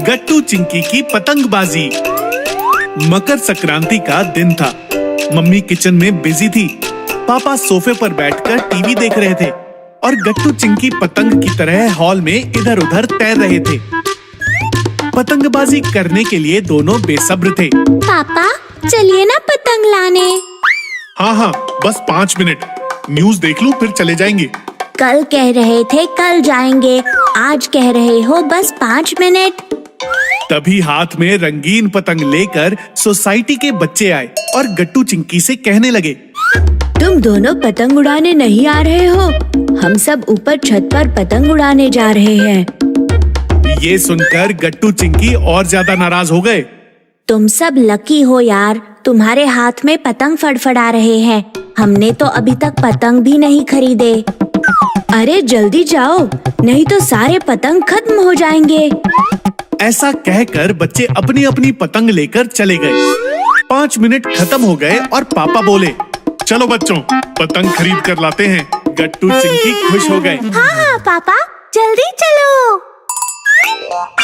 गट्टू चिंकी की पतंगबाजी। मकर संक्रांति का दिन था। मम्मी किचन में बिजी थी। पापा सोफे पर बैठकर टीवी देख रहे थे और गट्टू चिंकी पतंग की तरह हॉल में इधर उधर तैर रहे थे। पतंगबाजी करने के लिए दोनों बेसब्र थे। पापा चलिए ना पतंग लाने। हाँ, बस 5 मिनट। न्यूज़ देख लूं फिर चले जाएंगे। कल कह रहे थे कल जाएंगे, आज कह रहे हो बस 5 मिनट। तभी हाथ में रंगीन पतंग लेकर सोसाइटी के बच्चे आए और गट्टू चिंकी से कहने लगे, तुम दोनों पतंग उड़ाने नहीं आ रहे हो? हम सब ऊपर छत पर पतंग उड़ाने जा रहे हैं। ये सुनकर गट्टू चिंकी और ज्यादा नाराज हो गए। तुम सब लकी हो यार, तुम्हारे हाथ में पतंग फड़फड़ा रहे हैं। हमने तो अभी तक पतंग भी नहीं खरीदे। अरे जल्दी जाओ, नहीं तो सारे पतंग खत्म हो जाएंगे। ऐसा कहकर बच्चे अपनी अपनी पतंग लेकर चले गए। 5 मिनट खत्म हो गए और पापा बोले, चलो बच्चों पतंग खरीद कर लाते हैं। गट्टू चिंकी खुश हो गए। हाँ पापा जल्दी चलो।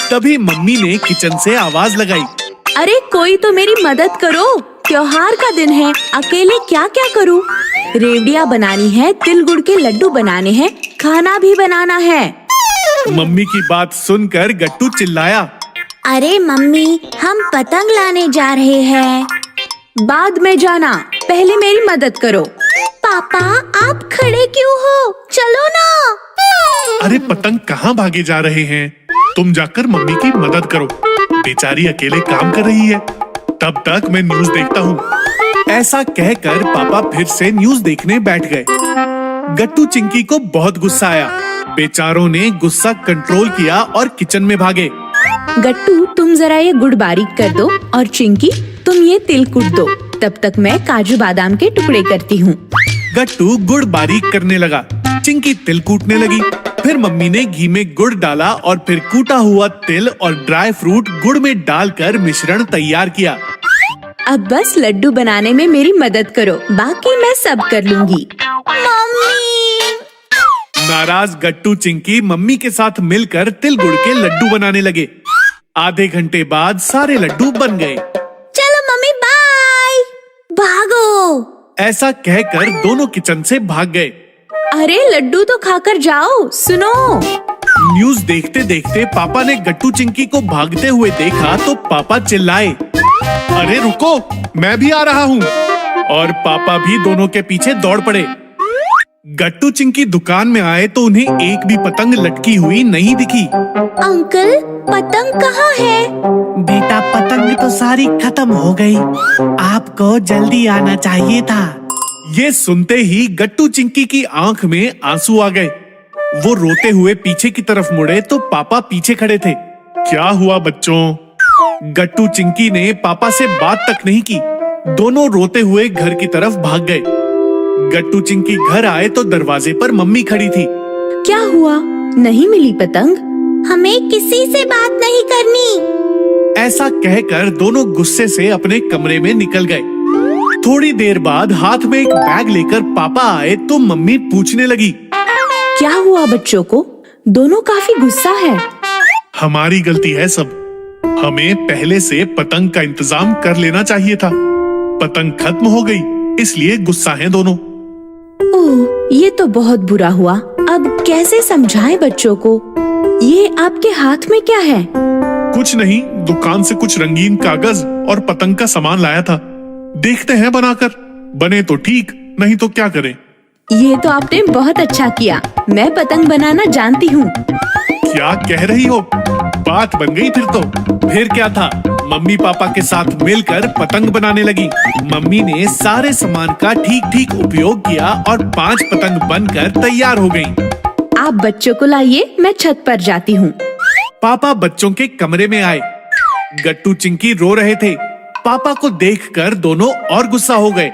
तभी मम्मी ने किचन से आवाज लगाई, अरे कोई तो मेरी मदद करो, त्योहार का दिन है, अकेले क्या क्या करूं? रेवड़ियाँ बनानी है, तिल गुड़ के लड्डू बनाने हैं, खाना भी बनाना है। मम्मी की बात सुनकर गट्टू चिल्लाया, अरे मम्मी हम पतंग लाने जा रहे हैं। बाद में जाना, पहले मेरी मदद करो। पापा आप खड़े क्यों हो, चलो ना। अरे पतंग कहाँ भागे जा रहे हैं? तुम जाकर मम्मी की मदद करो, बेचारी अकेले काम कर रही है। तब तक मैं न्यूज़ देखता हूँ। ऐसा कहकर पापा फिर से न्यूज़ देखने बैठ गए। गट्टू चिंकी को बहुत गुस्सा आया। बेचारों ने गुस्सा कंट्रोल किया और किचन में भागे। गट्टू तुम जरा ये गुड़ बारीक कर दो और चिंकी तुम ये तिल कूट दो, तब तक मैं काजू बादाम के टुकड़े करती हूँ। गट्टू गुड़ बारीक करने लगा, चिंकी तिल कूटने लगी। फिर मम्मी ने घी में गुड़ डाला और फिर कूटा हुआ तिल और ड्राई फ्रूट गुड़ में डालकर मिश्रण तैयार किया। अब बस लड्डू बनाने में मेरी मदद करो, बाकी मैं सब कर लूंगी। मम्मी। नाराज गट्टू चिंकी मम्मी के साथ मिलकर तिल गुड़ के लड्डू बनाने लगे। आधे घंटे बाद सारे लड्डू बन गए। चलो मम्मी बाय, भागो। ऐसा कहकर दोनों किचन से भाग गए। अरे लड्डू तो खाकर जाओ, सुनो। न्यूज़ देखते देखते पापा ने गट्टू चिंकी को भागते हुए देखा तो पापा चिल्लाए, अरे रुको, मैं भी आ रहा हूँ। और पापा भी दोनों के पीछे दौड़ पड़े। गट्टू चिंकी दुकान में आए तो उन्हें एक भी पतंग लटकी हुई नहीं दिखी। अंकल पतंग कहाँ है? बेटा पतंग तो सारी खत्म हो गई, आपको जल्दी आना चाहिए था। ये सुनते ही गट्टू चिंकी की आंख में आंसू आ गए। वो रोते हुए पीछे की तरफ मुड़े तो पापा पीछे खड़े थे। क्या हुआ बच्चों? गट्टू चिंकी ने पापा से बात तक नहीं की। दोनों रोते हुए घर की तरफ भाग गए। गट्टू चिंकी घर आए तो दरवाजे पर मम्मी खड़ी थी। क्या हुआ, नहीं मिली पतंग? हमें किसी से बात नहीं करनी। ऐसा कहकर दोनों गुस्से से अपने कमरे में निकल गए। थोड़ी देर बाद हाथ में एक बैग लेकर पापा आए तो मम्मी पूछने लगी, क्या हुआ बच्चों को? दोनों काफी गुस्सा है। हमारी गलती है सब। हमें पहले से पतंग का इंतजाम कर लेना चाहिए था। पतंग खत्म हो गई, इसलिए गुस्सा हैं दोनों। ओह, ये तो बहुत बुरा हुआ। अब कैसे समझाएं बच्चों को? ये आपके हाथ में क्या है? कुछ नहीं, दुकान से कुछ रंगीन कागज और पतंग का सामान लाया था। देखते हैं बनाकर, बने तो ठीक, नहीं तो क्या करें। ये तो आपने बहुत अच्छा किया, मैं पतंग बनाना जानती हूँ। क्या कह रही हो? बात बन गई फिर तो। फिर क्या था, मम्मी पापा के साथ मिलकर पतंग बनाने लगी। मम्मी ने सारे सामान का ठीक ठीक उपयोग किया और 5 पतंग बनकर तैयार हो गईं। आप बच्चों को लाइए, मैं छत पर जाती हूँ। पापा बच्चों के कमरे में आए। गट्टू चिंकी रो रहे थे। पापा को देखकर दोनों और गुस्सा हो गए।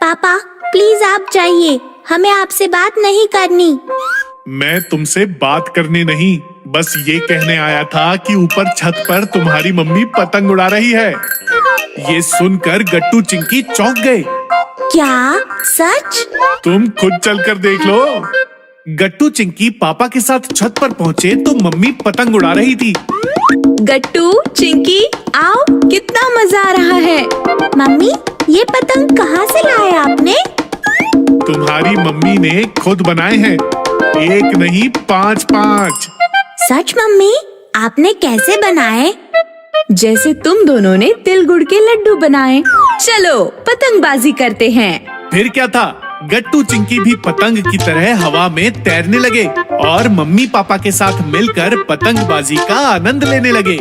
पापा प्लीज आप जाइए, हमें आपसे बात नहीं करनी। मैं तुमसे बात करने नहीं, बस ये कहने आया था कि ऊपर छत पर तुम्हारी मम्मी पतंग उड़ा रही है। ये सुनकर गट्टू चिंकी चौंक गए। क्या सच? तुम खुद चलकर देख लो। गट्टू चिंकी पापा के साथ छत पर पहुँचे तो मम्मी पतंग उड़ा रही थी। गट्टू, चिंकी, आओ, कितना मजा आ रहा है। मम्मी, ये पतंग कहाँ से लाए आपने? तुम्हारी मम्मी ने खुद बनाए हैं, एक नहीं 5-5। सच मम्मी, आपने कैसे बनाए? जैसे तुम दोनों ने तिल गुड़ के लड्डू बनाए। चलो पतंगबाजी करते हैं। फिर क्या था, गट्टू चिंकी भी पतंग की तरह हवा में तैरने लगे और मम्मी पापा के साथ मिलकर पतंगबाजी का आनंद लेने लगे।